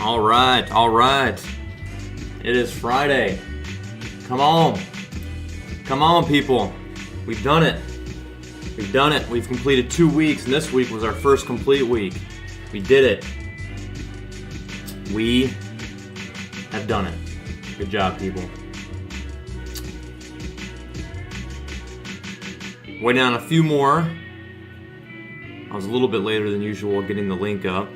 All right, all right. It is Friday. Come on. Come on, people. We've done it. We've done it. We've completed 2 weeks, and this week was our first complete week. We did it. We have done it. Good job, people. Waiting on a few more. I was a little bit later than usual getting the link up.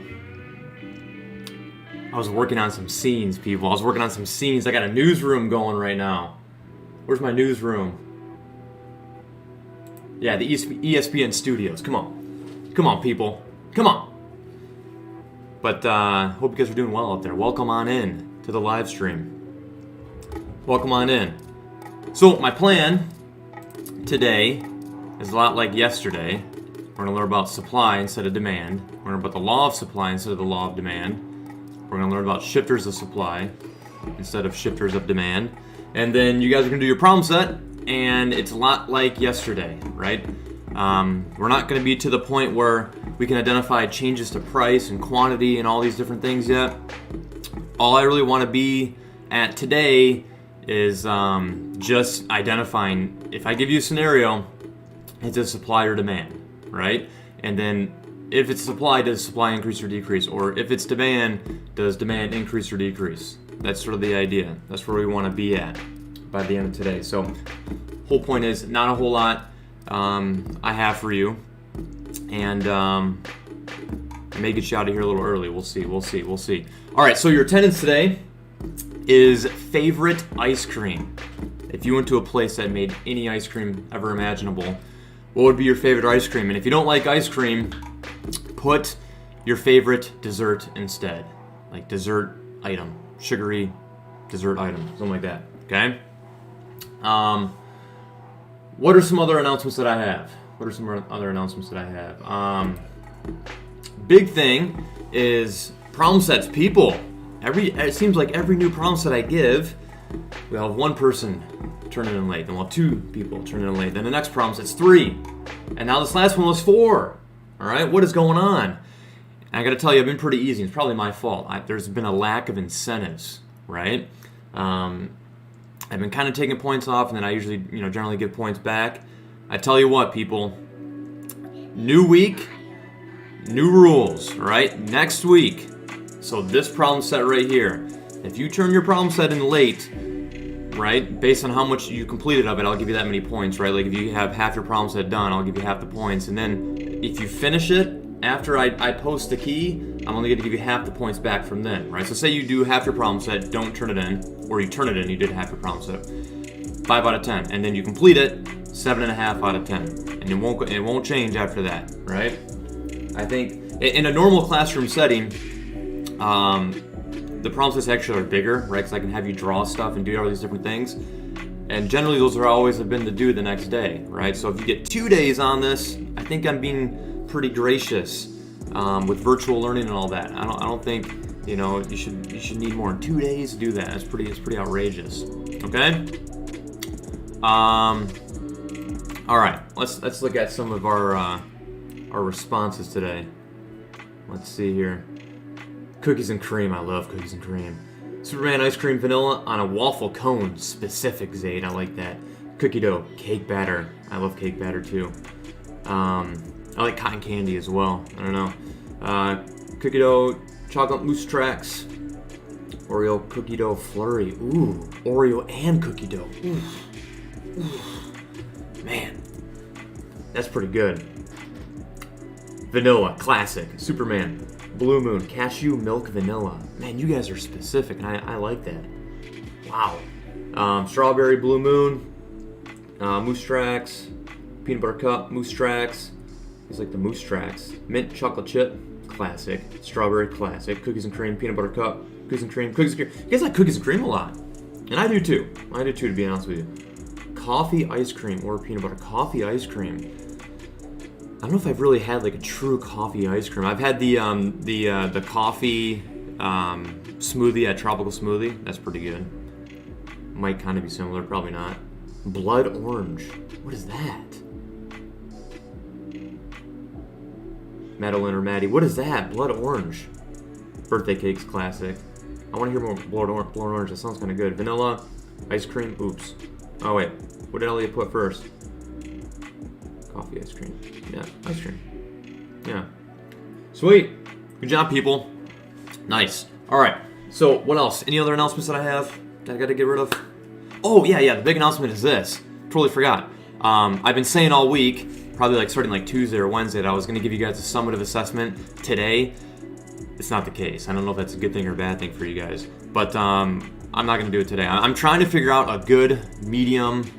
I was working on some scenes, people. I was working on some scenes. I got a newsroom going right now. Where's my newsroom? Yeah, the ESPN studios. Come on. Come on, people. Come on. But hope you guys are doing well out there. Welcome on in to the live stream. Welcome on in. So my plan today is a lot like yesterday. We're going to learn about supply instead of demand. We're going to learn about the law of supply instead of the law of demand. We're going to learn about shifters of supply instead of shifters of demand. And then you guys are going to do your problem set, and it's a lot like yesterday, right? We're not going to be to the point where we can identify changes to price and quantity and all these different things yet. All I really want to be at today is just identifying, if I give you a scenario, it's a supply or demand, right? And then if it's supply, does supply increase or decrease? Or if it's demand, does demand increase or decrease? That's sort of the idea. That's where we want to be at by the end of today. So, whole point is not a whole lot I have for you, and I may get you out of here a little early. We'll see. All right. So your attendance today is favorite ice cream. If you went to a place that made any ice cream ever imaginable, what would be your favorite ice cream? And if you don't like ice cream, put your favorite dessert instead. Like dessert item. Sugary dessert item. Something like that. Okay? What are some other announcements that I have? Big thing is problem sets. People. It seems like every new problem set I give, we'll have one person turning in late. Then we'll have two people turning in late. Then the next problem set's 3. And now this last one was 4. All right, what is going on? And I got to tell you, I've been pretty easy. It's probably my fault. There's been a lack of incentives, right? I've been kind of taking points off, and then I usually, generally give points back. I tell you what, people. New week, new rules, right? Next week. So this problem set right here. If you turn your problem set in late, right, based on how much you completed of it, I'll give you that many points, right? Like if you have half your problem set done, I'll give you half the points. And then if you finish it after I post the key, I'm only going to give you half the points back from then, right? So say you do half your problem set, don't turn it in, or you turn it in, you did half your problem set, 5 out of 10, and then you complete it, 7.5 out of 10, and it won't change after that, right? I think in a normal classroom setting, the problem sets actually are bigger, right? Because I can have you draw stuff and do all these different things. And generally those are always have been to do the next day, right? So if you get 2 days on this, I think I'm being pretty gracious with virtual learning and all that. I don't think, you should need more than 2 days to do that. It's pretty outrageous. Okay? All right. Let's look at some of our responses today. Let's see here. Cookies and cream. I love cookies and cream. Superman ice cream vanilla on a waffle cone. Specific, Zayd. I like that. Cookie dough. Cake batter. I love cake batter too. I like cotton candy as well. I don't know. Cookie dough. Chocolate mousse tracks. Oreo cookie dough flurry. Ooh. Oreo and cookie dough. Ooh. Man. That's pretty good. Vanilla. Classic. Superman. Blue Moon, cashew milk vanilla. Man, you guys are specific, and I like that. Wow. Strawberry Blue Moon, Moose Tracks, Peanut Butter Cup, Moose Tracks. These like the Moose Tracks. Mint Chocolate Chip, classic. Strawberry, classic. Cookies and Cream, Peanut Butter Cup, Cookies and Cream. You guys like cookies and cream a lot. And I do too, to be honest with you. Coffee ice cream or peanut butter. Coffee ice cream. I don't know if I've really had like a true coffee ice cream. I've had the coffee smoothie at Tropical Smoothie. That's pretty good. Might kind of be similar, probably not. Blood orange. What is that? Madeline or Maddie, what is that? Blood orange. Birthday cake's classic. I want to hear more blown orange. That sounds kind of good. Vanilla, ice cream. Oops. Oh wait, what did Elliot put first? Coffee, ice cream. Yeah, ice cream. Yeah. Sweet. Good job, people. Nice. All right. So what else? Any other announcements that I have that I got to get rid of? Oh yeah. The big announcement is this. Totally forgot. I've been saying all week, probably like starting like Tuesday or Wednesday, that I was going to give you guys a summative assessment today. It's not the case. I don't know if that's a good thing or a bad thing for you guys, but I'm not going to do it today. I'm trying to figure out a good medium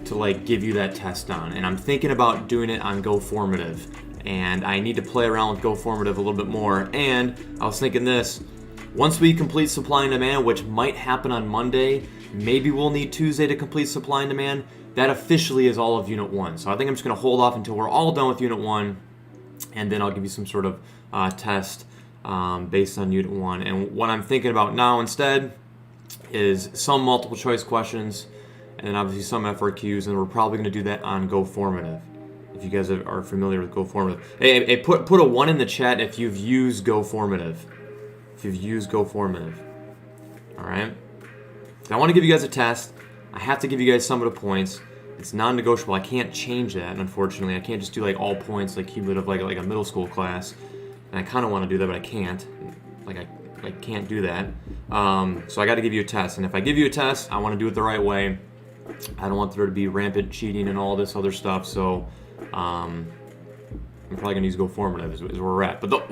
to like give you that test on, and I'm thinking about doing it on GoFormative, and I need to play around with GoFormative a little bit more. And I was thinking this, once we complete supply and demand, which might happen on Monday, maybe we'll need Tuesday to complete supply and demand. That officially is all of Unit 1. So I think I'm just going to hold off until we're all done with Unit 1, and then I'll give you some sort of test based on Unit 1. And what I'm thinking about now instead is some multiple choice questions, and then obviously some FRQs, and we're probably going to do that on GoFormative. If you guys are familiar with GoFormative. Hey, put a 1 in the chat if you've used GoFormative. If you've used GoFormative. Alright? I want to give you guys a test. I have to give you guys some of the points. It's non-negotiable. I can't change that, unfortunately. I can't just do like all points like cumulative like a middle school class. And I kind of want to do that, but I can't. I can't do that. So I got to give you a test. And if I give you a test, I want to do it the right way. I don't want there to be rampant cheating and all this other stuff. So I'm probably going to use GoFormative is where we're at. But the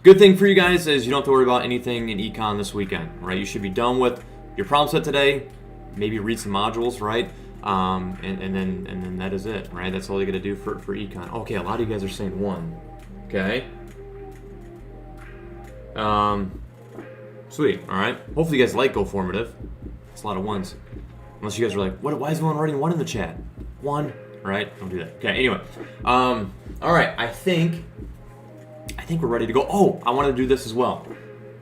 good thing for you guys is you don't have to worry about anything in econ this weekend, right? You should be done with your problem set today. Maybe read some modules, right? And then that is it, right? That's all you got to do for econ. Okay, a lot of you guys are saying 1. Okay. Sweet. All right. Hopefully you guys like GoFormative. It's a lot of 1s. Unless you guys are like, what? Why is everyone writing 1 in the chat? 1, right? Don't do that. Okay. Anyway. All right. I think we're ready to go. Oh, I want to do this as well.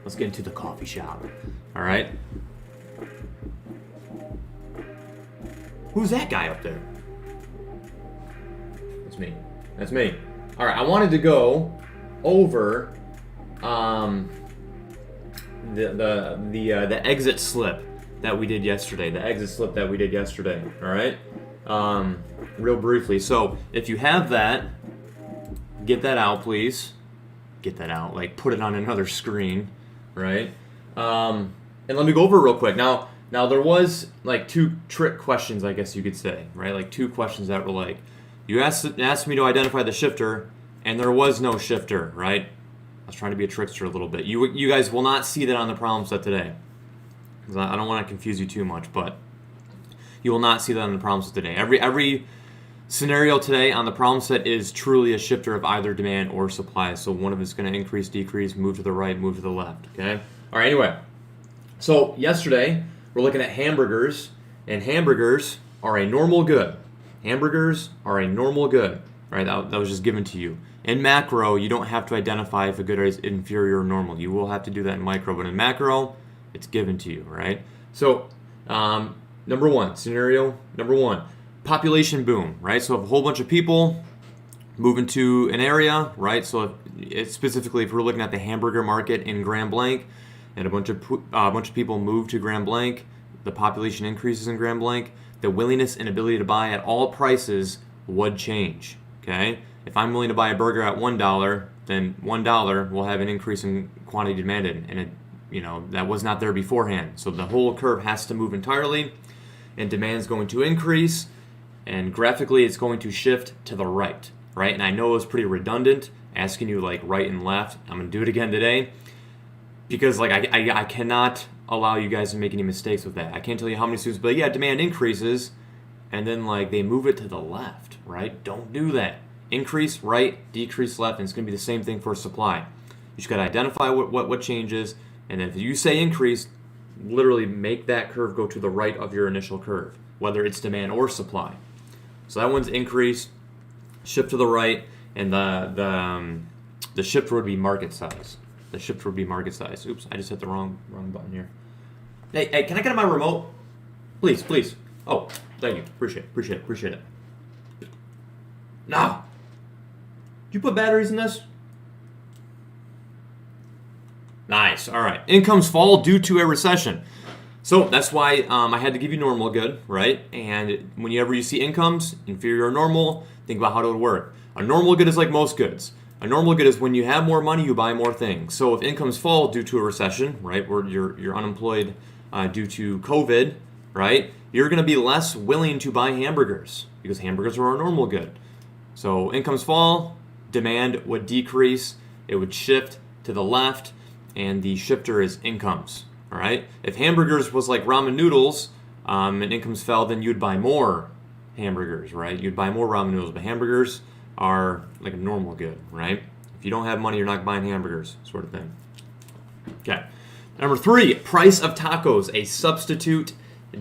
Let's get into the coffee shop. All right. Who's that guy up there? That's me. That's me. All right. I wanted to go over the exit slip that we did yesterday. All right. Real briefly. So if you have that, get that out, please. Get that out. Like put it on another screen, right? And let me go over it real quick. Now there was like 2 trick questions, I guess you could say, right? Like 2 questions that were like, you asked me to identify the shifter, and there was no shifter, right? I was trying to be a trickster a little bit. You guys will not see that on the problem set today, because I don't want to confuse you too much, but you will not see that on the problem set today. Every scenario today on the problem set is truly a shifter of either demand or supply. So one of it's going to increase, decrease, move to the right, move to the left. Okay. All right. Anyway, so yesterday we're looking at hamburgers, and hamburgers are a normal good. Hamburgers are a normal good. All right. That was just given to you. In macro, you don't have to identify if a good is inferior or normal. You will have to do that in micro, but in macro, it's given to you, right? So, scenario number 1, population boom, right? So if a whole bunch of people move into an area, right? So it's specifically if we're looking at the hamburger market in Grand Blanc, and a bunch of people move to Grand Blanc, the population increases in Grand Blanc, the willingness and ability to buy at all prices would change, okay? If I'm willing to buy a burger at $1, then $1 will have an increase in quantity demanded, and that was not there beforehand. So the whole curve has to move entirely, and demand is going to increase, and graphically it's going to shift to the right, right? And I know it's pretty redundant, asking you like right and left. I'm gonna do it again today, because like I cannot allow you guys to make any mistakes with that. I can't tell you how many students, but yeah, demand increases, and then like they move it to the left, right? Don't do that. Increase right, decrease left, and it's going to be the same thing for supply. You just got to identify what changes, and if you say increase, literally make that curve go to the right of your initial curve, whether it's demand or supply. So that one's increase, shift to the right, and the shifter would be market size. The shifter would be market size. Oops, I just hit the wrong button here. Hey, can I get my remote? Please. Oh, thank you. Appreciate it. No. Did you put batteries in this? Nice. All right. Incomes fall due to a recession. So that's why I had to give you normal good, right? And whenever you see incomes, inferior or normal, think about how it would work. A normal good is like most goods. A normal good is when you have more money, you buy more things. So if incomes fall due to a recession, right, where you're unemployed due to COVID, right, you're going to be less willing to buy hamburgers because hamburgers are a normal good. So incomes fall, demand would decrease, it would shift to the left, and the shifter is incomes. All right. If hamburgers was like ramen noodles, and incomes fell, then you'd buy more hamburgers, right? You'd buy more ramen noodles, but hamburgers are like a normal good, right? If you don't have money, you're not buying hamburgers, sort of thing. Okay. Number 3, price of tacos, a substitute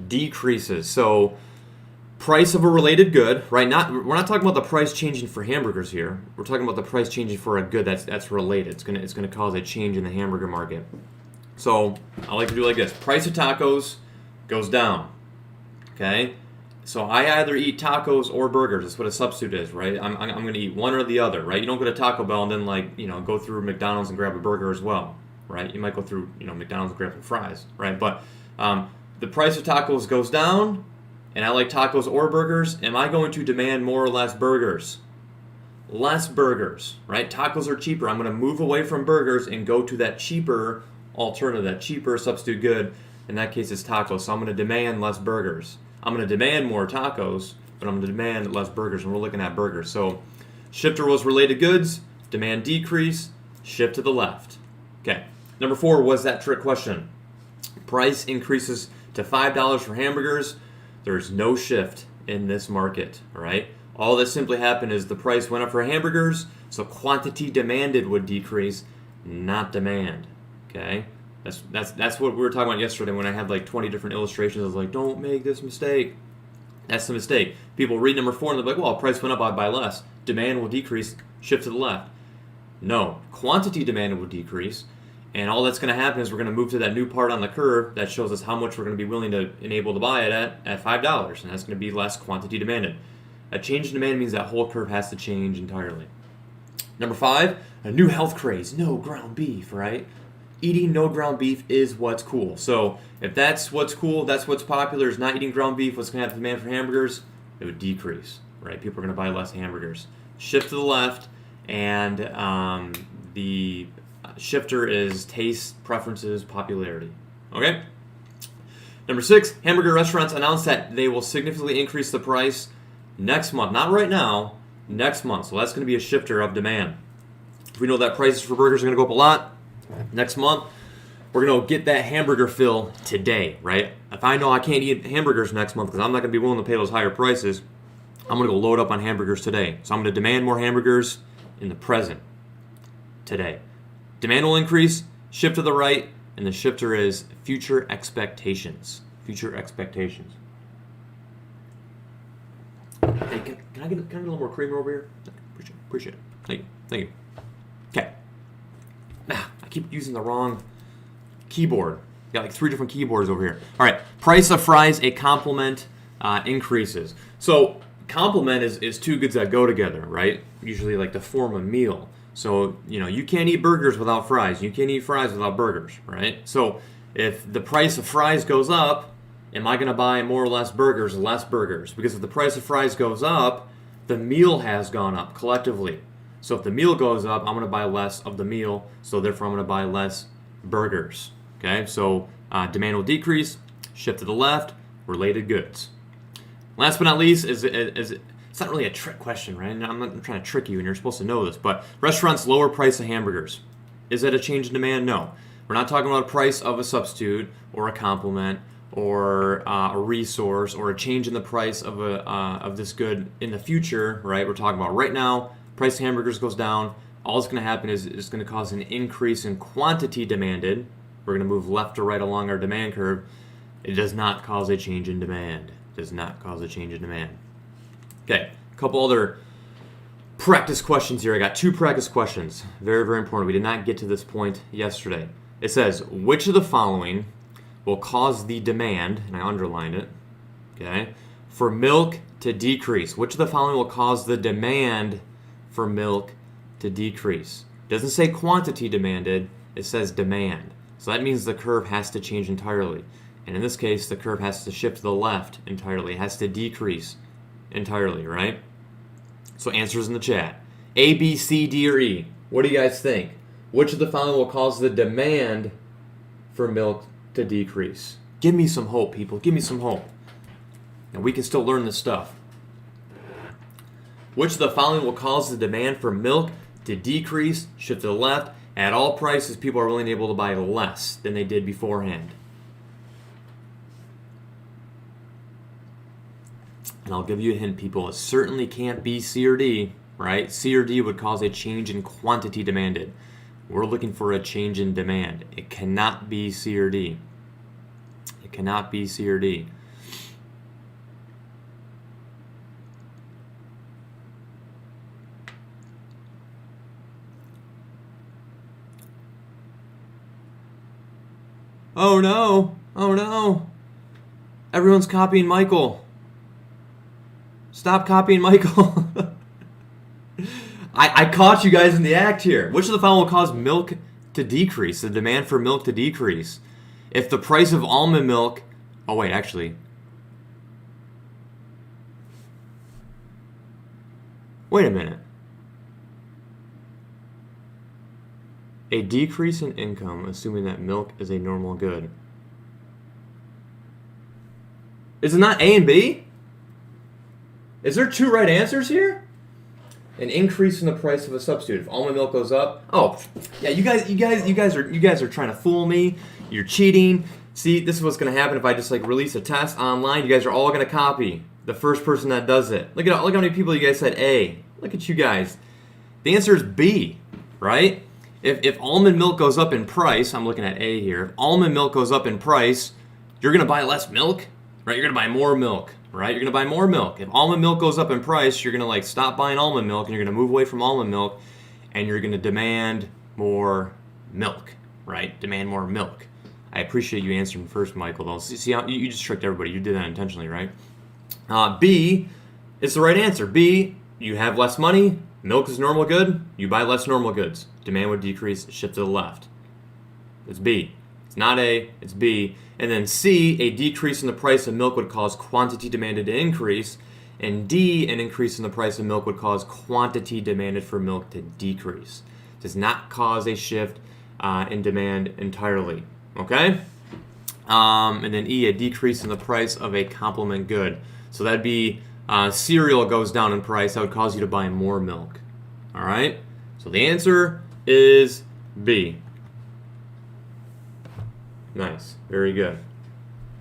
decreases. So price of a related good, right? We're not talking about the price changing for hamburgers here. We're talking about the price changing for a good that's related. It's gonna cause a change in the hamburger market. So I like to do it like this. Price of tacos goes down. Okay? So I either eat tacos or burgers. That's what a substitute is, right? I'm going to eat one or the other, right? You don't go to Taco Bell and then go through McDonald's and grab a burger as well, right? You might go through McDonald's and grab some fries, right? But the price of tacos goes down, and I like tacos or burgers. Am I going to demand more or less burgers? Less burgers, right? Tacos are cheaper. I'm going to move away from burgers and go to that cheaper alternative, that cheaper substitute good. In that case, it's tacos. So I'm going to demand less burgers. I'm going to demand more tacos, but I'm going to demand less burgers, and we're looking at burgers. So shifter was related goods, demand decrease, shift to the left. Okay. Number 4 was that trick question. Price increases to $5 for hamburgers. There's no shift in this market, all right? All that simply happened is the price went up for hamburgers, so quantity demanded would decrease, not demand. Okay, that's what we were talking about yesterday when I had like 20 different illustrations. I was like, don't make this mistake. That's the mistake. People read number 4 and they're like, well, price went up, I'd buy less. Demand will decrease, shift to the left. No, quantity demanded will decrease, and all that's going to happen is we're going to move to that new part on the curve that shows us how much we're going to be willing to and able to buy it at $5, and that's going to be less quantity demanded. A change in demand means that whole curve has to change entirely. Number 5, a new health craze, no ground beef, right? Eating no ground beef is what's cool. So if that's what's cool, that's what's popular, is not eating ground beef, what's going to have demand for hamburgers? It would decrease, right? People are going to buy less hamburgers. Shift to the left, and the shifter is taste, preferences, popularity. Okay? Number 6, hamburger restaurants announce that they will significantly increase the price next month. Not right now, next month. So that's going to be a shifter of demand. If we know that prices for burgers are going to go up a lot, next month, we're going to get that hamburger fill today, right? If I know I can't eat hamburgers next month because I'm not going to be willing to pay those higher prices, I'm going to go load up on hamburgers today. So I'm going to demand more hamburgers in the present today. Demand will increase, shift to the right, and the shifter is future expectations. Future expectations. Hey, can I get a little more creamer over here? Appreciate it. Thank you. Okay. I keep using the wrong keyboard. Got like 3 different keyboards over here. All right. Price of fries, a complement, increases. So complement is 2 goods that go together, right? Usually like to form a meal. So, you can't eat burgers without fries. You can't eat fries without burgers, right? So if the price of fries goes up, am I going to buy more or less burgers? Less burgers. Because if the price of fries goes up, the meal has gone up collectively. So if the meal goes up, I'm going to buy less of the meal. So therefore, I'm going to buy less burgers. Okay, so demand will decrease, shift to the left, related goods. Last but not least is it's not really a trick question, right? I'm not trying to trick you, and you're supposed to know this, but restaurants lower price of hamburgers. Is that a change in demand? No. We're not talking about a price of a substitute or a complement or a resource or a change in the price of this good in the future, right? We're talking about right now, price of hamburgers goes down. All that's going to happen is it's going to cause an increase in quantity demanded. We're going to move left to right along our demand curve. It does not cause a change in demand. It does not cause a change in demand. Okay, a couple other practice questions here. I got 2 practice questions. Very, very important. We did not get to this point yesterday. It says, which of the following will cause the demand, and I underlined it, okay, for milk to decrease? Which of the following will cause the demand for milk to decrease? It doesn't say quantity demanded. It says demand. So that means the curve has to change entirely. And in this case, the curve has to shift to the left entirely. It has to decrease entirely, right? So answers in the chat. A, B, C, D, or E. What do you guys think? Which of the following will cause the demand for milk to decrease? Give me some hope, people. Give me some hope. And we can still learn this stuff. Which of the following will cause the demand for milk to decrease, shift to the left? At all prices, people are willing and able to buy less than they did beforehand. And I'll give you a hint, people. It certainly can't be C or D, right? C or D would cause a change in quantity demanded. We're looking for a change in demand. It cannot be C or D. It cannot be C or D. Oh no! Oh no! Everyone's copying Michael. Stop copying Michael. I caught you guys in the act here. Which of the following will cause milk to decrease, the demand for milk to decrease? If the price of almond milk... Oh wait, actually. Wait a minute. A decrease in income, assuming that milk is a normal good. Is it not A and B? Is there two right answers here? An increase in the price of a substitute. If almond milk goes up, oh yeah, you guys are trying to fool me. You're cheating. See, this is what's gonna happen if I just like release a test online. You guys are all gonna copy the first person that does it. Look how many people you guys said A. Look at you guys. The answer is B, right? If almond milk goes up in price, I'm looking at A here. If almond milk goes up in price, you're gonna buy less milk, right? You're gonna buy more milk. Right? You're going to buy more milk. If almond milk goes up in price, you're going to like stop buying almond milk and you're going to move away from almond milk and you're going to demand more milk, right? Demand more milk. I appreciate you answering first, Michael, though. See how you just tricked everybody. You did that intentionally, right? B is the right answer. B, you have less money. Milk is normal good. You buy less normal goods. Demand would decrease, shift to the left. It's B. It's not A, it's B. And then C, a decrease in the price of milk would cause quantity demanded to increase. And D, an increase in the price of milk would cause quantity demanded for milk to decrease. Does not cause a shift in demand entirely. Okay? And then E, a decrease in the price of a complement good. So that'd be cereal goes down in price. That would cause you to buy more milk. All right? So the answer is B. Nice. Very good.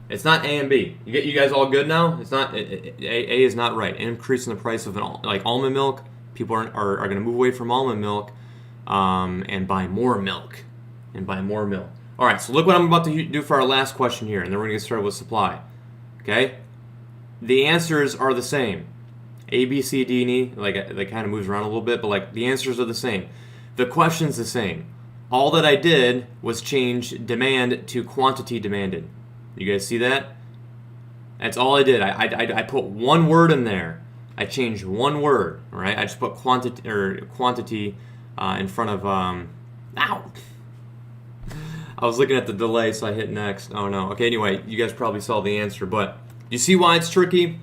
It's not A and B. You guys all good now? It's not A is not right. Increase in the price of almond milk. People are going to move away from almond milk and buy more milk. All right. So look what I'm about to do for our last question here, and then we're going to get started with supply. Okay. The answers are the same. A, B, C, D, and E. Like they kind of moves around a little bit, but like the answers are the same. The question's the same. All that I did was change demand to quantity demanded. You guys see that? That's all I did. I put one word in there. I changed one word, right? I just put quantity in front of ow. I was looking at the delay, so I hit next. Oh no. Okay, anyway, you guys probably saw the answer, but do you see why it's tricky?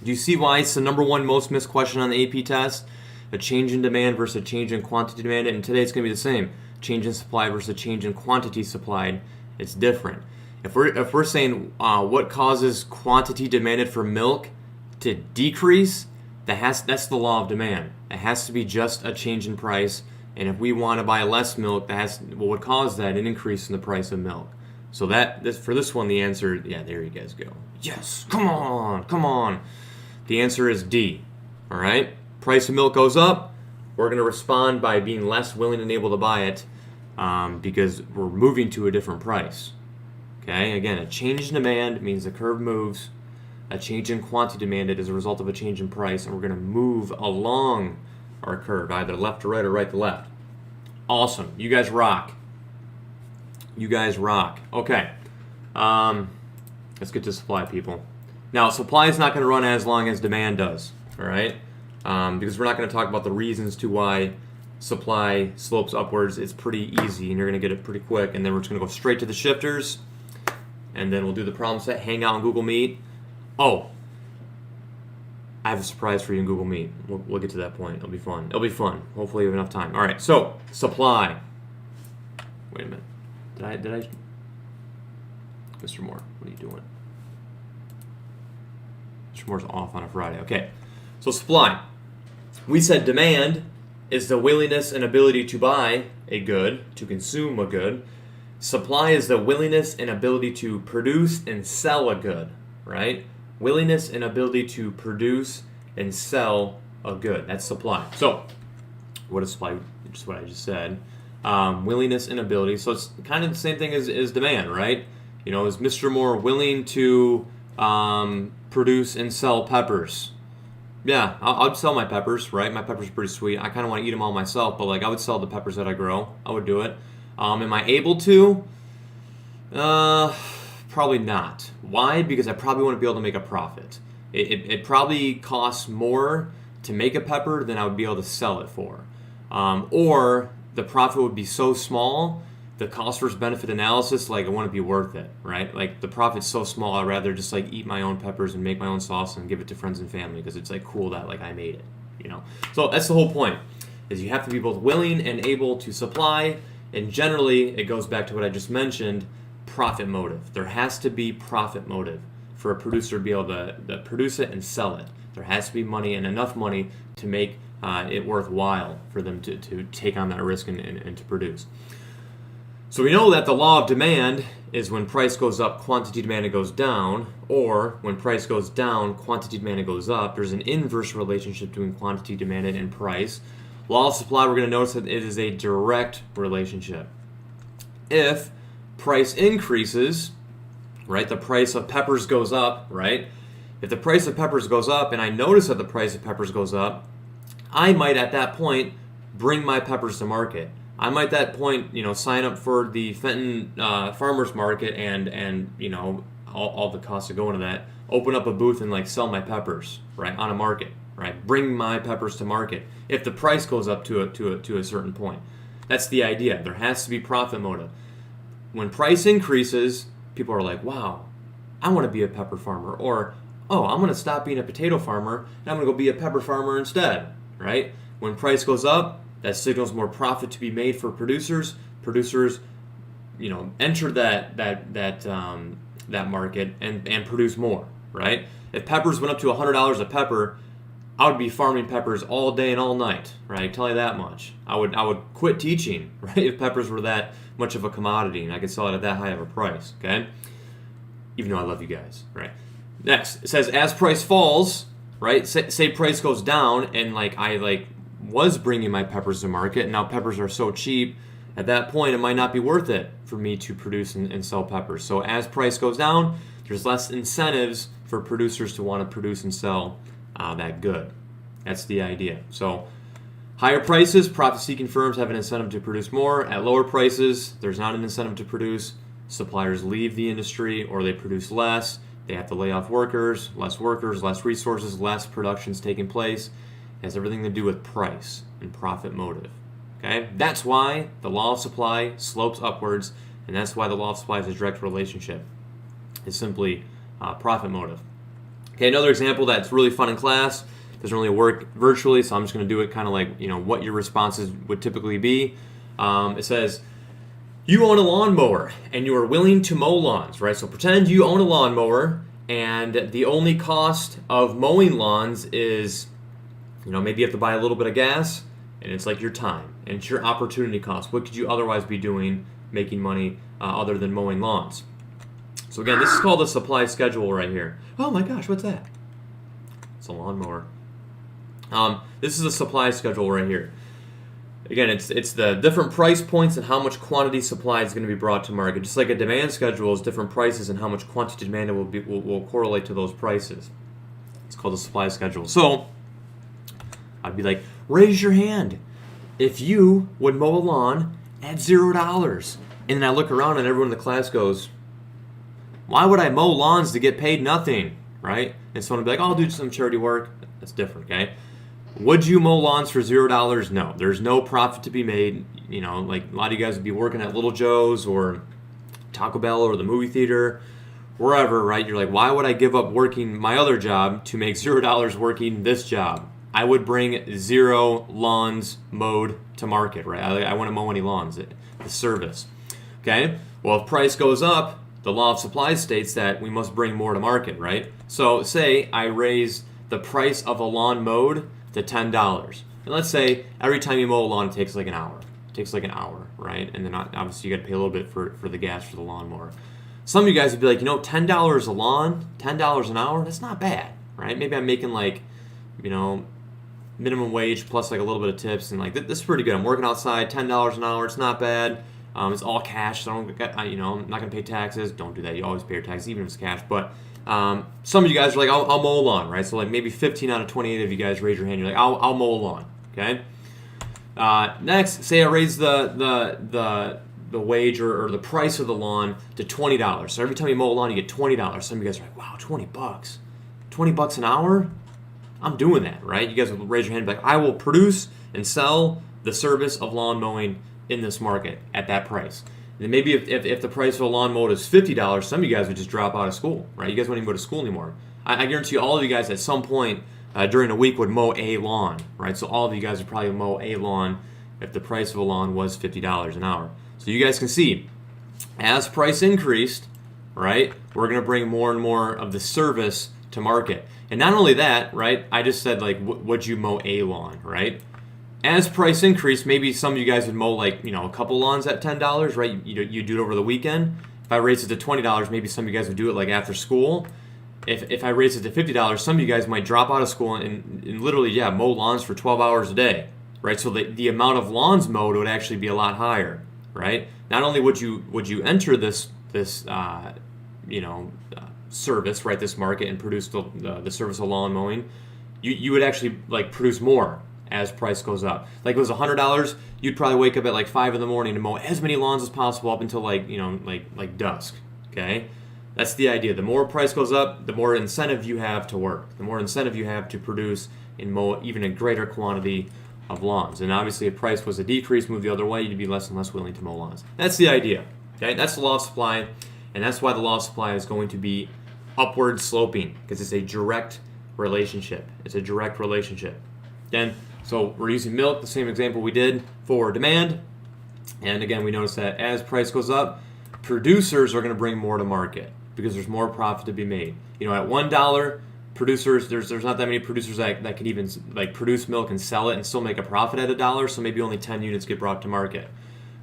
Do you see why it's the number one most missed question on the AP test? A change in demand versus a change in quantity demanded, and today it's going to be the same. Change in supply versus a change in quantity supplied, it's different. If we're saying what causes quantity demanded for milk to decrease, that's the law of demand. It has to be just a change in price, and if we want to buy less milk, what would cause that an increase in the price of milk. So for this one, the answer, yeah, there you guys go. Yes, come on. The answer is D. All right, price of milk goes up. We're going to respond by being less willing and able to buy it because we're moving to a different price. Okay, again, a change in demand means the curve moves. A change in quantity demanded is a result of a change in price, and we're going to move along our curve, either left to right or right to left. Awesome. You guys rock. Okay. Let's get to supply, people. Now, supply is not going to run as long as demand does, all right? Because we're not going to talk about the reasons to why supply slopes upwards, it's pretty easy, and you're going to get it pretty quick. And then we're just going to go straight to the shifters, and then we'll do the problem set, hang out on Google Meet. Oh, I have a surprise for you in Google Meet. We'll get to that point. It'll be fun. It'll be fun. Hopefully you have enough time. All right, so supply. Wait a minute. Did I? Mr. Moore, what are you doing? Mr. Moore's off on a Friday. Okay, so supply. We said demand is the willingness and ability to buy a good, to consume a good. Supply is the willingness and ability to produce and sell a good, right? Willingness and ability to produce and sell a good. That's supply. So, what is supply? Just what I just said. Willingness and ability. So it's kind of the same thing as demand, right? You know, is Mr. Moore willing to produce and sell peppers? Yeah, I'd sell my peppers, right? My peppers are pretty sweet. I kind of want to eat them all myself, but like I would sell the peppers that I grow. I would do it. Am I able to? Probably not. Why? Because I probably want to be able to make a profit. It probably costs more to make a pepper than I would be able to sell it for. Or the profit would be so small, the cost versus benefit analysis, like it wouldn't be worth it, right? Like the profit's so small, I'd rather just like eat my own peppers and make my own sauce and give it to friends and family because it's like cool that like I made it, you know? So that's the whole point, is you have to be both willing and able to supply, and generally it goes back to what I just mentioned, profit motive. There has to be profit motive for a producer to be able to produce it and sell it. There has to be money and enough money to make it worthwhile for them to take on that risk and to produce. So we know that the law of demand is when price goes up, quantity demanded goes down, or when price goes down, quantity demanded goes up. There's an inverse relationship between quantity demanded and price. Law of supply, we're going to notice that it is a direct relationship. If price increases, right, the price of peppers goes up, right? If the price of peppers goes up and I notice that the price of peppers goes up, I might at that point bring my peppers to market. I might at that point, you know, sign up for the Fenton Farmers Market and you know, all the costs that go into that, open up a booth and like sell my peppers, right, on a market, right? Bring my peppers to market if the price goes up to a certain point. That's the idea. There has to be profit motive. When price increases, people are like, wow, I want to be a pepper farmer. Or, oh, I'm going to stop being a potato farmer and I'm going to go be a pepper farmer instead, right? When price goes up, that signals more profit to be made for producers. Producers, you know, enter that market and produce more, right? If peppers went up to $100 a pepper, I would be farming peppers all day and all night, right? I tell you that much. I would quit teaching, right? If peppers were that much of a commodity and I could sell it at that high of a price, okay? Even though I love you guys, right? Next, it says as price falls, right? Say price goes down and like I was bringing my peppers to market and now peppers are so cheap, at that point it might not be worth it for me to produce and sell peppers. So as price goes down, there's less incentives for producers to want to produce and sell that good. That's the idea. So higher prices, profit-seeking firms have an incentive to produce more. At lower prices, there's not an incentive to produce. Suppliers leave the industry or they produce less. They have to lay off workers, less resources, less production's taking place. It has everything to do with price and profit motive. Okay? That's why the law of supply slopes upwards, and that's why the law of supply is a direct relationship. It's simply profit motive. Okay, another example that's really fun in class, doesn't really work virtually, so I'm just going to do it kind of like, you know, what your responses would typically be. It says, you own a lawnmower and you are willing to mow lawns, right? So pretend you own a lawnmower and the only cost of mowing lawns is, you know, maybe you have to buy a little bit of gas and it's like your time and it's your opportunity cost. What could you otherwise be doing, making money other than mowing lawns? So again, this is called a supply schedule right here. Oh my gosh, what's that? It's a lawnmower. This is a supply schedule right here. Again, it's the different price points and how much quantity supply is going to be brought to market. Just like a demand schedule is different prices and how much quantity demanded will correlate to those prices. It's called a supply schedule. So I'd be like, raise your hand if you would mow a lawn at $0. And then I look around and everyone in the class goes, why would I mow lawns to get paid nothing, right? And someone would be like, oh, I'll do some charity work. That's different, okay? Would you mow lawns for $0? No, there's no profit to be made. You know, like a lot of you guys would be working at Little Joe's or Taco Bell or the movie theater, wherever, right? You're like, why would I give up working my other job to make $0 working this job? I would bring 0 lawns mowed to market, right? I want to mow any lawns, the service. Okay? Well, if price goes up, the law of supply states that we must bring more to market, right? So say I raise the price of a lawn mowed to $10. And let's say every time you mow a lawn, it takes like an hour. It takes like an hour, right? And then obviously you got to pay a little bit for the gas for the lawnmower. Some of you guys would be like, you know, $10 a lawn, $10 an hour, that's not bad, right? Maybe I'm making like, you know, minimum wage plus like a little bit of tips, and like this is pretty good. I'm working outside, $10 an hour, it's not bad. It's all cash, so I'm not gonna pay taxes. Don't do that. You always pay your taxes, even if it's cash. But some of you guys are like, I'll mow a lawn, right? So like maybe 15 out of 28 of you guys raise your hand. You're like, I'll mow a lawn, okay? Next, say I raise the wage or the price of the lawn to $20. So every time you mow a lawn, you get $20. Some of you guys are like, wow, $20, $20 an hour. I'm doing that, right? You guys will raise your hand and be like, I will produce and sell the service of lawn mowing in this market at that price. And maybe if the price of a lawn mowed is $50, some of you guys would just drop out of school, right? You guys wouldn't even go to school anymore. I guarantee you all of you guys at some point during a week would mow a lawn, right? So all of you guys would probably mow a lawn if the price of a lawn was $50 an hour. So you guys can see, as price increased, right, we're going to bring more and more of the service to market. And not only that, right, I just said, like, would you mow a lawn, right? As price increased, maybe some of you guys would mow, like, you know, a couple lawns at $10, right? You do it over the weekend. If I raise it to $20, maybe some of you guys would do it, like, after school. If I raise it to $50, some of you guys might drop out of school and literally, yeah, mow lawns for 12 hours a day, right? So the amount of lawns mowed would actually be a lot higher, right? Not only would you enter this service, right, this market, and produce the service of lawn mowing, you would actually like produce more as price goes up. Like if it was $100, you'd probably wake up at like 5 in the morning to mow as many lawns as possible up until like dusk. Okay, that's the idea. The more price goes up, the more incentive you have to work. The more incentive you have to produce and mow even a greater quantity of lawns. And obviously, if price was a decrease, move the other way, you'd be less and less willing to mow lawns. That's the idea. Okay, that's the law of supply, and that's why the law of supply is going to be upward sloping, because it's a direct relationship. It's a direct relationship. Again, so we're using milk, the same example we did for demand. And again, we notice that as price goes up, producers are going to bring more to market because there's more profit to be made. You know, at $1, producers, there's not that many producers that can even like produce milk and sell it and still make a profit at $1, so maybe only 10 units get brought to market.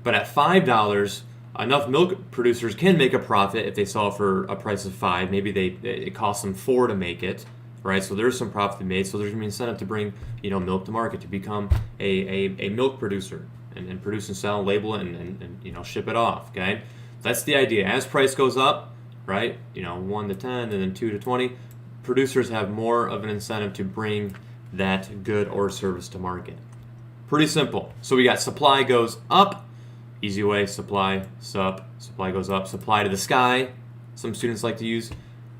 But at $5, enough milk producers can make a profit if they sell it for a price of $5. Maybe it costs them $4 to make it, right? So there's some profit to be made. So there's an incentive to bring, you know, milk to market, to become a milk producer and produce and sell, label it, and you know, ship it off. Okay, that's the idea. As price goes up, right? You know, 1 to 10 and then 2 to 20, producers have more of an incentive to bring that good or service to market. Pretty simple. So we got supply goes up. Easy way, supply goes up, supply to the sky. Some students like to use,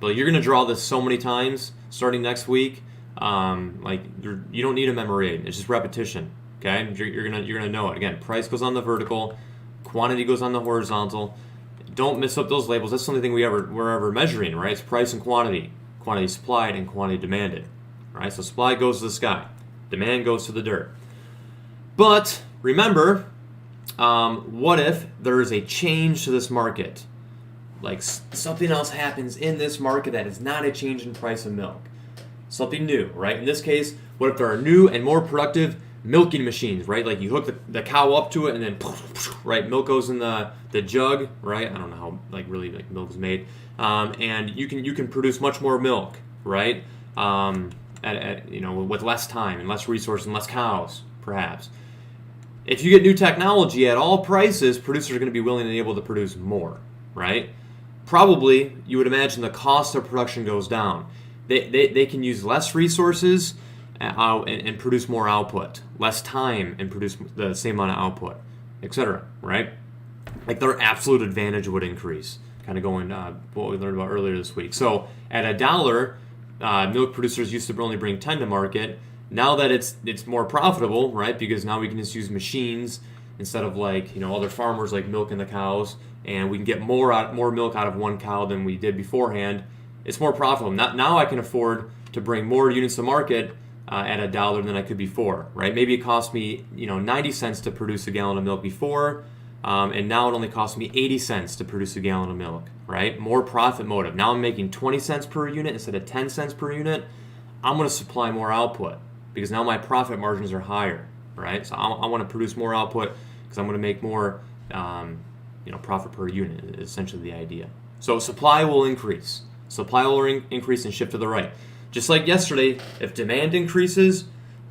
but you're going to draw this so many times starting next week. You don't need a memory aid. It's just repetition. Okay, you're gonna know it. Again, price goes on the vertical, quantity goes on the horizontal. Don't miss up those labels. That's the only thing we're ever measuring, right? It's price and quantity. Quantity supplied and quantity demanded, right? So supply goes to the sky, demand goes to the dirt. But remember, what if there is a change to this market? Like something else happens in this market that is not a change in price of milk. Something new, right? In this case, what if there are new and more productive milking machines, right? Like you hook the cow up to it and then, right, milk goes in the jug, right? I don't know how really milk is made. And you can produce much more milk, right? With less time and less resources and less cows, perhaps. If you get new technology at all prices, producers are going to be willing and able to produce more, right? Probably, you would imagine the cost of production goes down. They can use less resources and produce more output, less time and produce the same amount of output, etc., right? Like their absolute advantage would increase, kind of going what we learned about earlier this week. So at $1, milk producers used to only bring 10 to market. now that it's more profitable, right? Because now we can just use machines instead of like, other farmers like milking the cows, and we can get more milk out of one cow than we did beforehand. It's more profitable. Now I can afford to bring more units to market at $1 than I could before, right? Maybe it cost me 90 cents to produce a gallon of milk before, and now it only costs me 80 cents to produce a gallon of milk, right? More profit motive. Now I'm making 20 cents per unit instead of 10 cents per unit. I'm going to supply more output because now my profit margins are higher, right? So I want to produce more output because I'm going to make more profit per unit, is essentially the idea. So supply will increase. Supply will increase and shift to the right. Just like yesterday, if demand increases,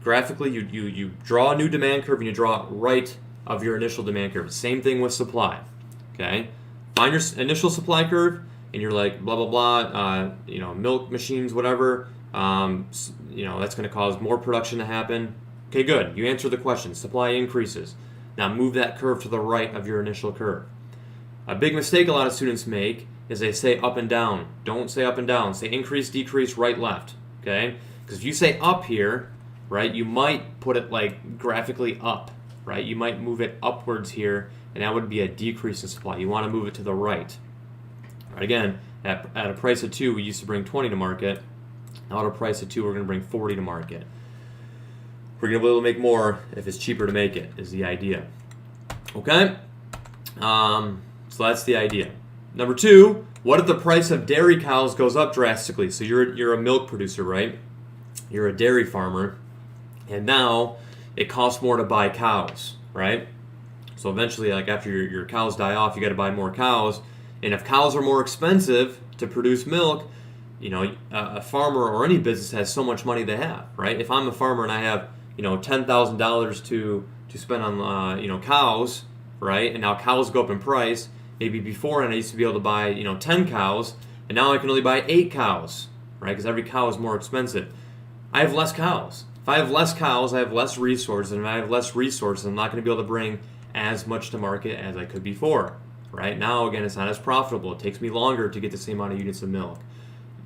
graphically you draw a new demand curve and you draw it right of your initial demand curve. Same thing with supply. Okay? Find your initial supply curve and you're like blah blah blah, milk machines, whatever. That's going to cause more production to happen. Okay, good. You answer the question. Supply increases. Now move that curve to the right of your initial curve. A big mistake a lot of students make is they say up and down. Don't say up and down. Say increase, decrease, right, left. Okay? Because if you say up here, right, you might put it like graphically up, right? You might move it upwards here, and that would be a decrease in supply. You want to move it to the right. Right, again, at a price of 2, we used to bring 20 to market. Now at a price of 2, we're going to bring 40 to market. We're going to be able to make more if it's cheaper to make it, is the idea. Okay? So that's the idea. Number 2, what if the price of dairy cows goes up drastically? So you're a milk producer, right? You're a dairy farmer, and now it costs more to buy cows, right? So eventually, like after your cows die off, you got to buy more cows. And if cows are more expensive to produce milk, a farmer or any business has so much money they have, right? If I'm a farmer and I have $10,000 to spend on cows, right? And now cows go up in price. Maybe before, and I used to be able to buy 10 cows, and now I can only buy 8 cows, right? Because every cow is more expensive. I have less cows. If I have less cows, I have less resources, and if I have less resources, I'm not going to be able to bring as much to market as I could before, right? Now, again, it's not as profitable. It takes me longer to get the same amount of units of milk.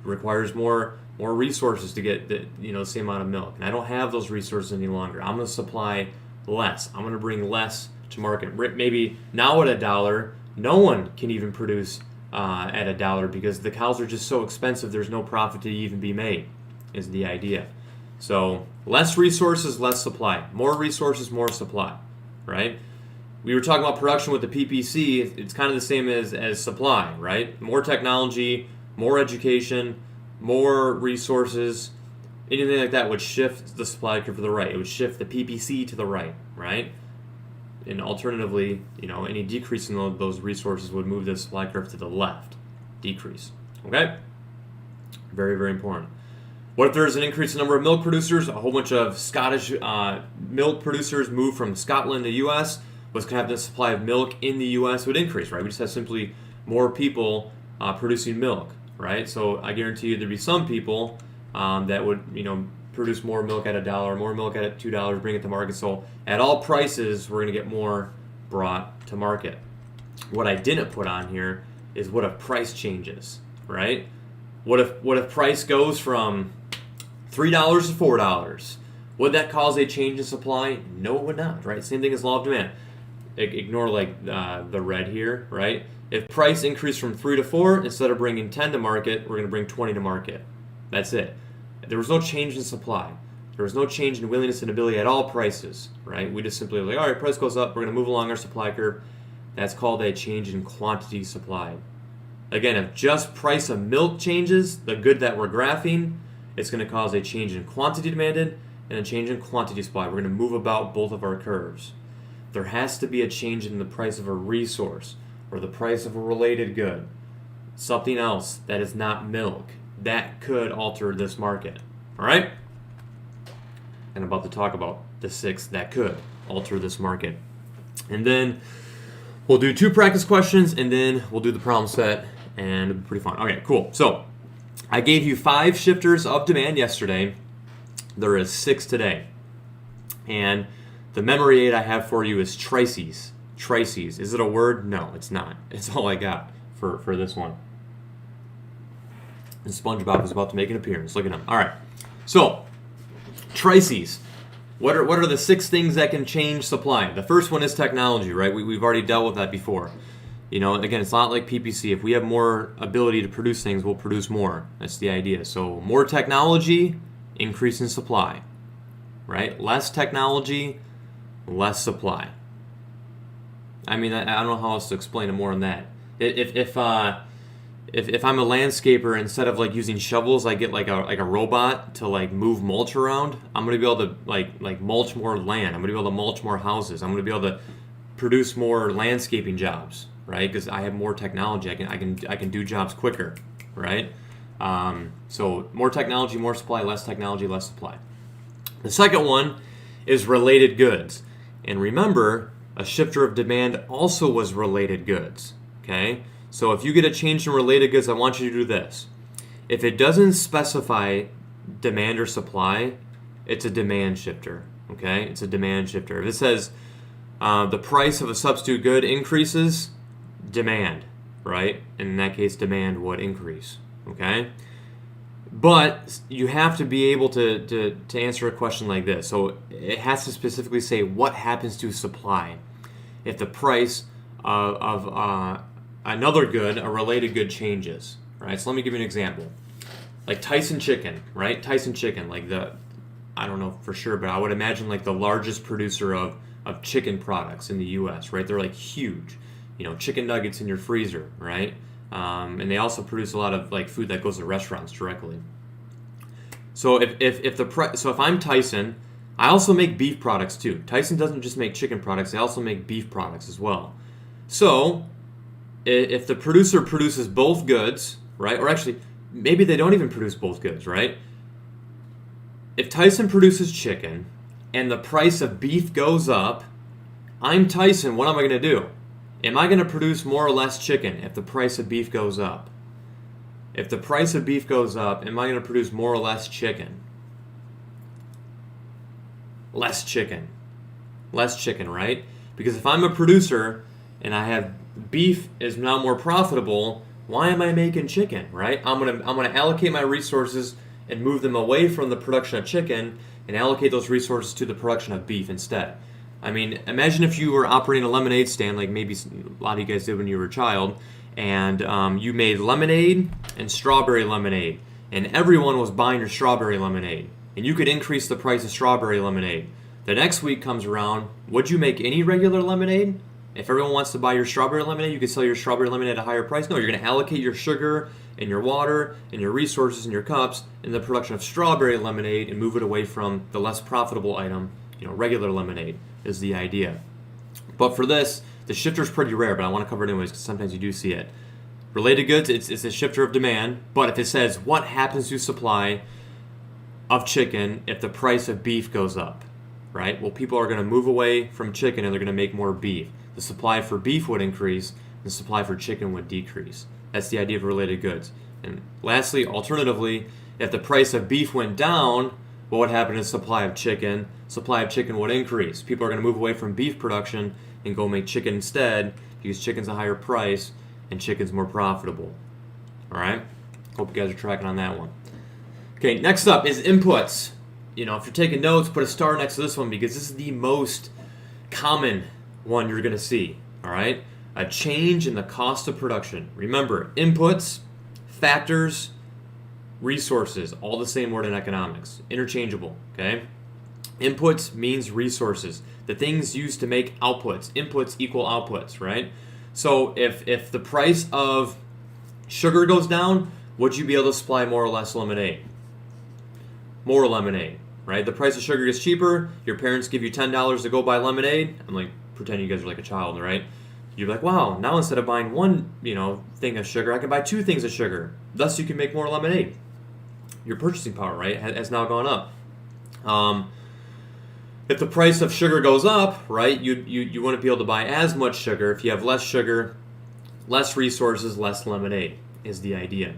It requires more resources to get the same amount of milk, and I don't have those resources any longer. I'm going to supply less. I'm going to bring less to market. Maybe now at $1, no one can even produce at $1 because the cows are just so expensive. There's no profit to even be made, is the idea. So less resources, less supply. More resources, more supply, right? We were talking about production with the PPC. It's kind of the same as supply, right? More technology, more education, more resources, anything like that would shift the supply curve to the right. It would shift the PPC to the right, right? And alternatively, any decrease in those resources would move the supply curve to the left. Decrease. Okay? Very, very important. What if there's an increase in number of milk producers? A whole bunch of Scottish milk producers move from Scotland to U.S. What's going to happen? The supply of milk in the U.S. would increase, right? We just have simply more people producing milk, right? So I guarantee you there'd be some people that would, produce more milk at $1, more milk at $2, bring it to market. So at all prices, we're going to get more brought to market. What I didn't put on here is what if price changes, right? What if price goes from $3 to $4? Would that cause a change in supply? No, it would not, right? Same thing as law of demand. Ignore the red here, right? If price increased from 3 to 4, instead of bringing 10 to market, we're going to bring 20 to market. That's it. There was no change in supply. There was no change in willingness and ability at all prices, right? We just simply all right, price goes up, we're going to move along our supply curve. That's called a change in quantity supplied. Again, if just price of milk changes, the good that we're graphing, it's going to cause a change in quantity demanded and a change in quantity supplied. We're going to move about both of our curves. There has to be a change in the price of a resource or the price of a related good, something else that is not milk. That could alter this market. All right? And I'm about to talk about the 6 that could alter this market. And then we'll do 2 practice questions, and then we'll do the problem set, and it'll be pretty fun. Okay, cool. So I gave you 5 shifters of demand yesterday. There is 6 today. And the memory aid I have for you is trices. Trices. Is it a word? No, it's not. It's all I got for this one. And SpongeBob is about to make an appearance. Look at him. All right. So, Trices. What are the 6 things that can change supply? The first one is technology, right? We've already dealt with that before. Again, it's not like PPC. If we have more ability to produce things, we'll produce more. That's the idea. So more technology, increase in supply, right? Less technology, less supply. I mean, I don't know how else to explain it more than that. If I'm a landscaper, instead of like using shovels, I get like a robot to like move mulch around. I'm gonna be able to like mulch more land. I'm gonna be able to mulch more houses. I'm gonna be able to produce more landscaping jobs, right? Because I have more technology. I can do jobs quicker, right? So more technology, more supply. Less technology, less supply. The second one is related goods, and remember, a shifter of demand also was related goods. Okay. So if you get a change in related goods, I want you to do this. If it doesn't specify demand or supply, it's a demand shifter. Okay, it's a demand shifter. If it says the price of a substitute good increases, demand, right? And in that case, demand would increase. Okay, but you have to be able to answer a question like this. So it has to specifically say what happens to supply if the price of another good, a related good, changes, right? So let me give you an example. Like Tyson chicken, right? Tyson chicken, like I don't know for sure, but I would imagine like the largest producer of chicken products in the U.S., right? They're like huge, chicken nuggets in your freezer, right? And they also produce a lot of like food that goes to restaurants directly. So if I'm Tyson, I also make beef products too. Tyson doesn't just make chicken products; they also make beef products as well. So if the producer produces both goods, right? Or actually, maybe they don't even produce both goods, right? If Tyson produces chicken and the price of beef goes up, I'm Tyson, what am I going to do? Am I going to produce more or less chicken if the price of beef goes up? If the price of beef goes up, am I going to produce more or less chicken? Less chicken. Less chicken, right? Because if I'm a producer and I have beef is now more profitable, why am I making chicken, right? I'm gonna allocate my resources and move them away from the production of chicken and allocate those resources to the production of beef instead. I mean, imagine if you were operating a lemonade stand like maybe a lot of you guys did when you were a child, and you made lemonade and strawberry lemonade, and everyone was buying your strawberry lemonade, and you could increase the price of strawberry lemonade. The next week comes around, would you make any regular lemonade? If everyone wants to buy your strawberry lemonade, you can sell your strawberry lemonade at a higher price. No, you're going to allocate your sugar and your water and your resources and your cups in the production of strawberry lemonade and move it away from the less profitable item, regular lemonade is the idea. But for this, the shifter is pretty rare, but I want to cover it anyways because sometimes you do see it. Related goods, it's a shifter of demand, but if it says what happens to supply of chicken if the price of beef goes up, right? Well, people are going to move away from chicken and they're going to make more beef. The supply for beef would increase, the supply for chicken would decrease. That's the idea of related goods. And lastly, alternatively, if the price of beef went down, what would happen to the supply of chicken? Supply of chicken would increase. People are going to move away from beef production and go make chicken instead because chicken's a higher price and chicken's more profitable. All right? Hope you guys are tracking on that one. Okay, next up is inputs. If you're taking notes, put a star next to this one because this is the most common one you're going to see, all right? A change in the cost of production. Remember, inputs, factors, resources, all the same word in economics. Interchangeable, okay? Inputs means resources. The things used to make outputs. Inputs equal outputs, right? So if the price of sugar goes down, would you be able to supply more or less lemonade? More lemonade, right? The price of sugar gets cheaper. Your parents give you $10 to go buy lemonade. I'm like, pretend you guys are like a child, right? You're like, wow, now instead of buying one, thing of sugar, I can buy 2 things of sugar. Thus, you can make more lemonade. Your purchasing power, right, has now gone up. If the price of sugar goes up, right, you wouldn't be able to buy as much sugar. If you have less sugar, less resources, less lemonade is the idea.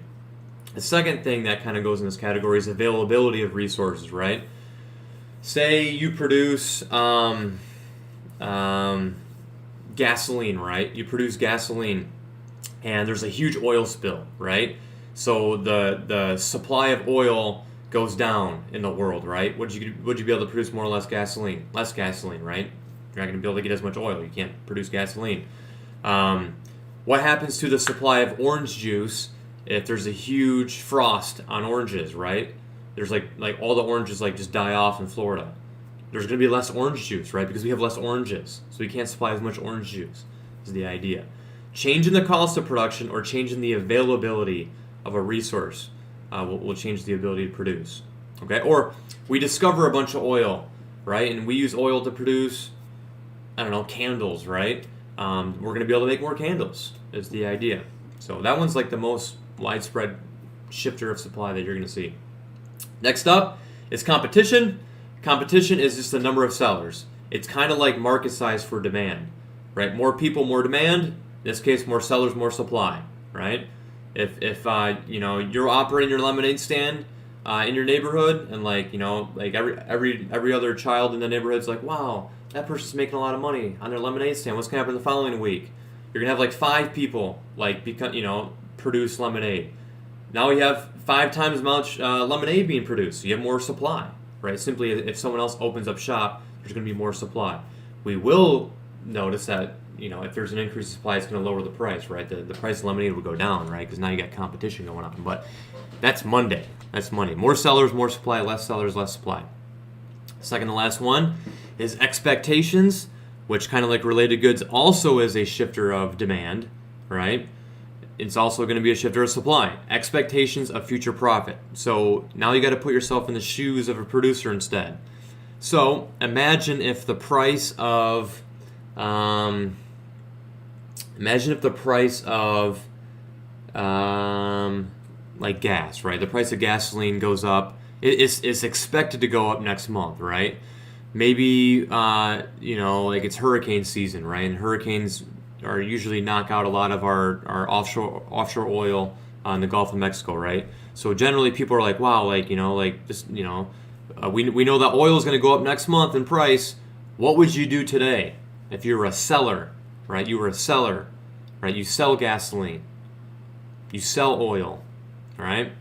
The second thing that kind of goes in this category is availability of resources, right? Say you produce gasoline, right? You produce gasoline and there's a huge oil spill, right? So the supply of oil goes down in the world, right? Would you be able to produce more or less gasoline? Less gasoline, right? You're not going to be able to get as much oil. You can't produce gasoline. What happens to the supply of orange juice if there's a huge frost on oranges, right? There's like all the oranges like just die off in Florida. There's going to be less orange juice, right? Because we have less oranges. So we can't supply as much orange juice is the idea. Change in the cost of production or change in the availability of a resource will change the ability to produce. Okay? Or we discover a bunch of oil, right? And we use oil to produce, I don't know, candles, right? We're going to be able to make more candles is the idea. So that one's like the most widespread shifter of supply that you're going to see. Next up is competition. Competition is just the number of sellers. It's kind of like market size for demand, right? More people, more demand. In this case, more sellers, more supply, right? If you're operating your lemonade stand in your neighborhood, and like every other child in the neighborhood's like, wow, that person's making a lot of money on their lemonade stand. What's gonna happen the following week? You're gonna have like 5 people produce lemonade. Now we have 5 times as much lemonade being produced. So you have more supply, right? Simply, if someone else opens up shop, there's going to be more supply. We will notice that, if there's an increase in supply, it's going to lower the price, right? The price of lemonade will go down, right? Because now you got competition going on. But that's Monday. That's Monday. More sellers, more supply. Less sellers, less supply. Second to last one is expectations, which kind of like related goods also is a shifter of demand, right? It's also going to be a shifter of supply. Expectations of future profit. So now you got to put yourself in the shoes of a producer instead. So imagine if the price of, like gas, right? The price of gasoline goes up. It's expected to go up next month, right? Maybe, like it's hurricane season, right? And hurricanes are usually knock out a lot of our offshore oil in the Gulf of Mexico, right? So generally people are like, wow, we know that oil is going to go up next month in price. What would you do today if you were a seller, right? You were a seller, right? You sell gasoline, you sell oil, right?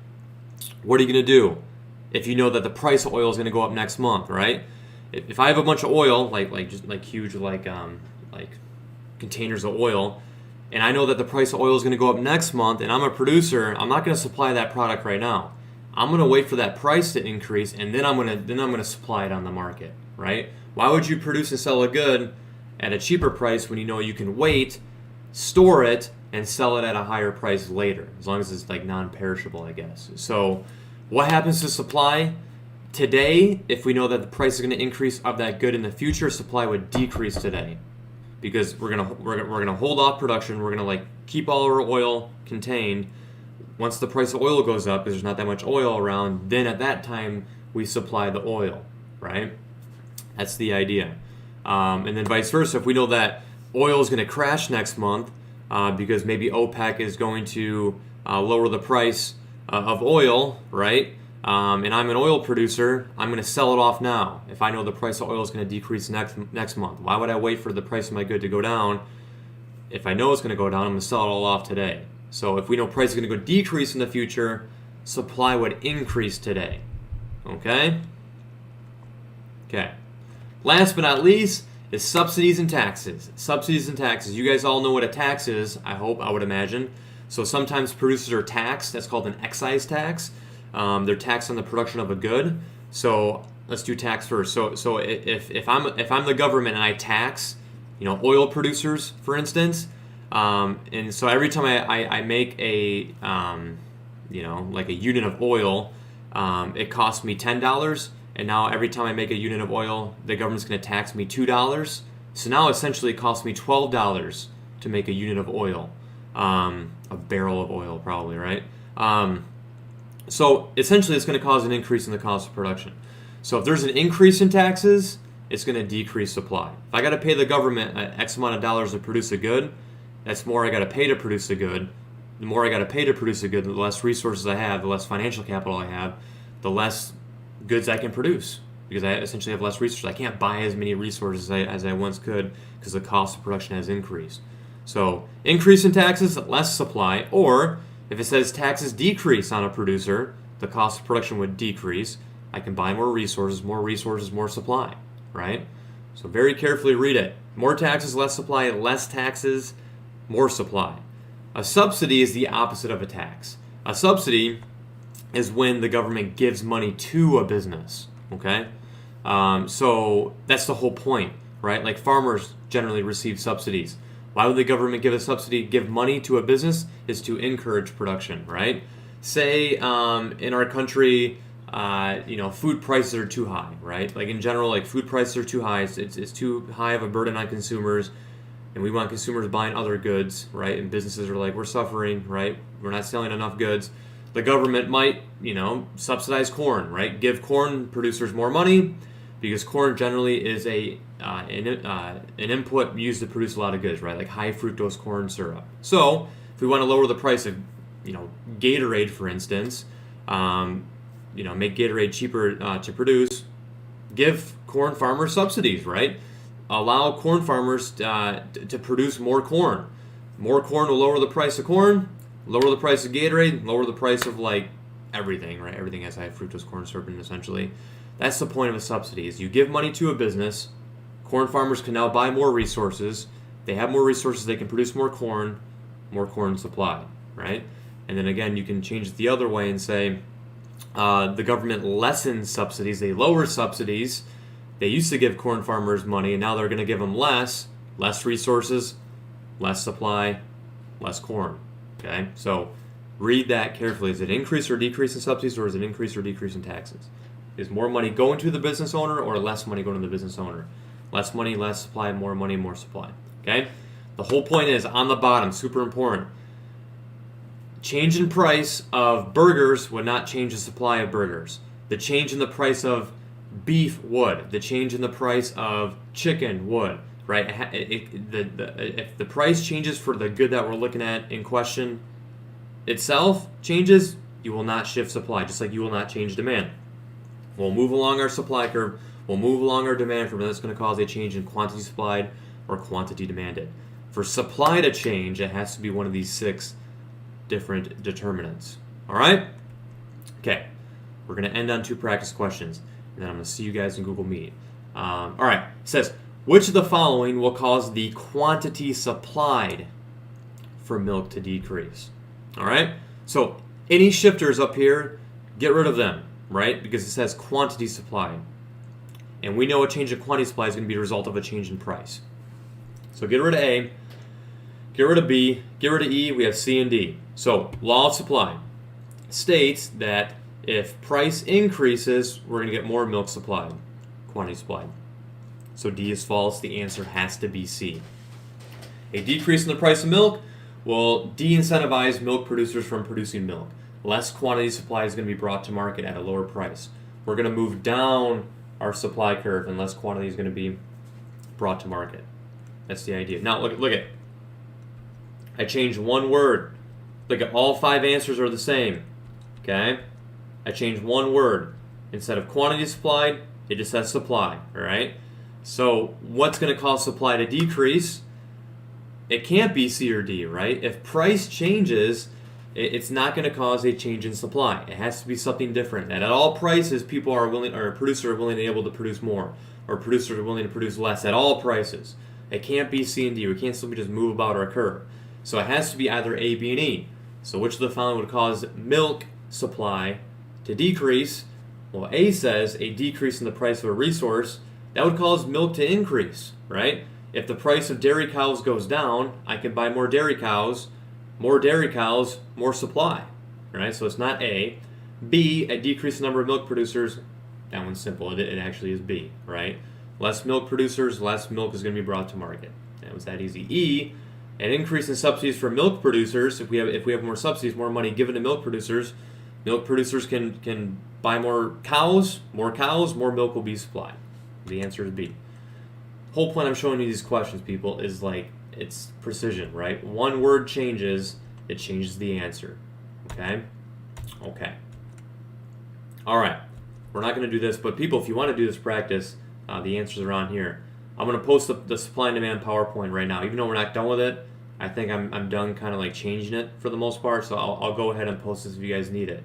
What are you going to do if you know that the price of oil is going to go up next month, right? If I have a bunch of oil, huge containers of oil, and I know that the price of oil is going to go up next month, and I'm a producer, I'm not going to supply that product right now. I'm going to wait for that price to increase, and then I'm going to supply it on the market, right? Why would you produce and sell a good at a cheaper price when you know you can wait, store it, and sell it at a higher price later, as long as it's like non-perishable, I guess. So what happens to supply? Today, if we know that the price is going to increase of that good in the future, supply would decrease today. Because we're gonna hold off production, we're gonna keep all our oil contained. Once the price of oil goes up, because there's not that much oil around, then at that time we supply the oil, right? That's the idea. And then vice versa, if we know that oil is gonna crash next month because maybe OPEC is going to lower the price of oil, right? And I'm an oil producer, I'm going to sell it off now. If I know the price of oil is going to decrease next month, why would I wait for the price of my good to go down? If I know it's going to go down, I'm going to sell it all off today. So if we know price is going to go decrease in the future, supply would increase today. Okay? Okay. Last but not least is subsidies and taxes. Subsidies and taxes. You guys all know what a tax is, I would imagine. So sometimes producers are taxed. That's called an excise tax. They're taxed on the production of a good. So let's do tax first. So if I'm the government and I tax, oil producers, for instance, and so every time I make a a unit of oil, it costs me $10, and now every time I make a unit of oil, the government's going to tax me $2. So now essentially it costs me $12 to make a unit of oil, a barrel of oil probably, right? So essentially it's going to cause an increase in the cost of production. So if there's an increase in taxes, it's going to decrease supply. If I got to pay the government X amount of dollars to produce a good, that's more I got to pay to produce a good. The more I got to pay to produce a good, the less resources I have, the less financial capital I have, the less goods I can produce, because I essentially have less resources. I can't buy as many resources as I once could because the cost of production has increased. So increase in taxes, less supply, or if it says taxes decrease on a producer, the cost of production would decrease. I can buy more resources, more supply, right? So very carefully read it. More taxes, less supply, less taxes, more supply. A subsidy is the opposite of a tax. A subsidy is when the government gives money to a business, okay? So that's the whole point, right? Like farmers generally receive subsidies. Why would the government give a subsidy, give money to a business? Is to encourage production, right? Say in our country, food prices are too high, right? Like in general, like food prices are too high. It's too high of a burden on consumers, and we want consumers buying other goods, right? And businesses are like, we're suffering, right? We're not selling enough goods. The government might, subsidize corn, right? Give corn producers more money because corn generally is an input used to produce a lot of goods, right? Like high fructose corn syrup. So if we want to lower the price of, Gatorade, for instance, make Gatorade cheaper to produce, give corn farmers subsidies, right? Allow corn farmers to produce more corn. More corn will lower the price of corn, lower the price of Gatorade, lower the price of like everything, right? Everything has high fructose corn syrup in it, essentially. That's the point of a subsidy, is you give money to a business, corn farmers can now buy more resources. They have more resources, they can produce more corn supply, right? And then again, you can change it the other way and say the government lessens subsidies, they lower subsidies. They used to give corn farmers money, and now they're going to give them less resources, less supply, less corn. Okay, so read that carefully. Is it increase or decrease in subsidies, or is it increase or decrease in taxes? Is more money going to the business owner, or less money going to the business owner? Less money, less supply, more money, more supply. Okay, the whole point is on the bottom, super important. Change in price of burgers would not change the supply of burgers. The change in the price of beef would. The change in the price of chicken would, right? If the price changes for the good that we're looking at in question itself changes, you will not shift supply, just like you will not change demand. We'll move along our supply curve, we'll move along our demand curve, and that's going to cause a change in quantity supplied or quantity demanded. For supply to change, it has to be one of these 6 different determinants. All right? Okay, we're going to end on 2 practice questions. And then I'm going to see you guys in Google Meet. All right. It says, which of the following will cause the quantity supplied for milk to decrease? All right. So any shifters up here, get rid of them, right? Because it says quantity supplied. And we know a change in quantity supply is going to be a result of a change in price. So get rid of A, get rid of B, get rid of E, we have C and D. So law of supply states that if price increases, we're going to get more milk supplied, quantity supplied. So D is false. The answer has to be C. A decrease in the price of milk will de-incentivize milk producers from producing milk. Less quantity supply is going to be brought to market at a lower price. We're going to move down our supply curve and less quantity is going to be brought to market. That's the idea. Now look at. I changed one word. Look at, all 5 answers are the same. Okay? I changed one word. Instead of quantity supplied, it just says supply, all right? So what's going to cause supply to decrease? It can't be C or D, right? If price changes, it's not going to cause a change in supply. It has to be something different. And at all prices, people are willing, or producers are willing and able to produce more, or producers are willing to produce less at all prices. It can't be C and D. We can't simply just move about our curve. So it has to be either A, B, and E. So which of the following would cause milk supply to decrease? Well, A says a decrease in the price of a resource. That would cause milk to increase, right? If the price of dairy cows goes down, I can buy more dairy cows, more supply, right? So it's not A. B, a decrease in the number of milk producers. That one's simple. It actually is B, right? Less milk producers, less milk is going to be brought to market. That was that easy. E, an increase in subsidies for milk producers. If we have more subsidies, more money given to milk producers can buy more cows, more milk will be supplied. The answer is B. Whole point I'm showing you these questions, people, is like, it's precision, right? One word changes, it changes the answer. Okay? Okay. All right. We're not going to do this, but people, if you want to do this practice, the answers are on here. I'm going to post the supply and demand PowerPoint right now. Even though we're not done with it, I think I'm done kind of like changing it for the most part, so I'll go ahead and post this if you guys need it.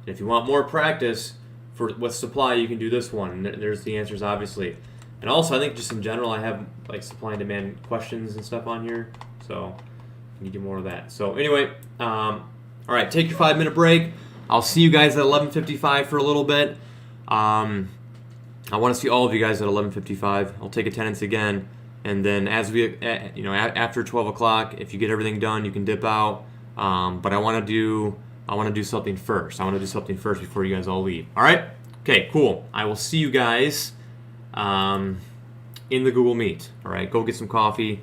If you want more practice with supply, you can do this one. And there's the answers, obviously. And also, I think just in general, I have like supply and demand questions and stuff on here. So you can do more of that. So anyway, all right, take your 5-minute break. I'll see you guys at 11:55 for a little bit. I want to see all of you guys at 11:55. I'll take attendance again. And then as we, after 12 o'clock, if you get everything done, you can dip out. But I want to do something first. I want to do something first before you guys all leave. All right? Okay, cool. I will see you guys in the Google Meet. All right, go get some coffee.